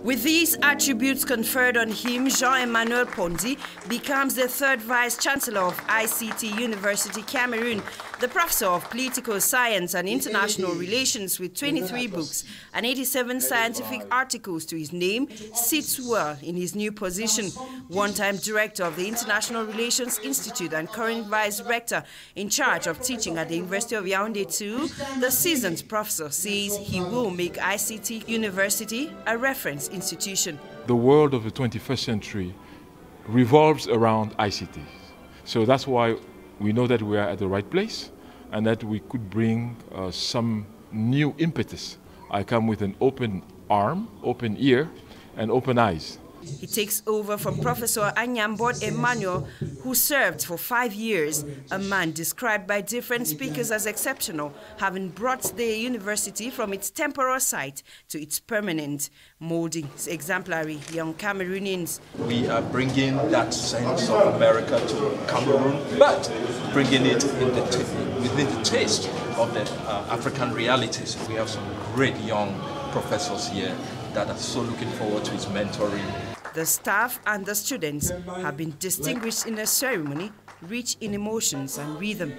With these attributes conferred on him, Jean-Emmanuel becomes the third Vice-Chancellor of ICT University, Cameroon. The professor of political science and international relations with 23 books and 87 scientific articles to his name sits well in his new position. One-time director of the International Relations Institute and current vice-rector in charge of teaching at the University of Yaoundé too, the seasoned professor says he will make ICT University a reference institution. The world of the 21st century revolves around ICT. So that's why we know that we are at the right place and that we could bring some new impetus. I come with an open arm, open ear, and open eyes. He takes over from Professor Jean-Emmanuel, who served for 5 years, a man described by different speakers as exceptional, having brought the university from its temporary site to its permanent, molding exemplary young Cameroonians. We are bringing that sense of America to Cameroon, but bringing it within the taste of the African realities. We have some great young professors here that are so looking forward to his mentoring. The staff and the students have been distinguished in a ceremony rich in emotions and rhythm.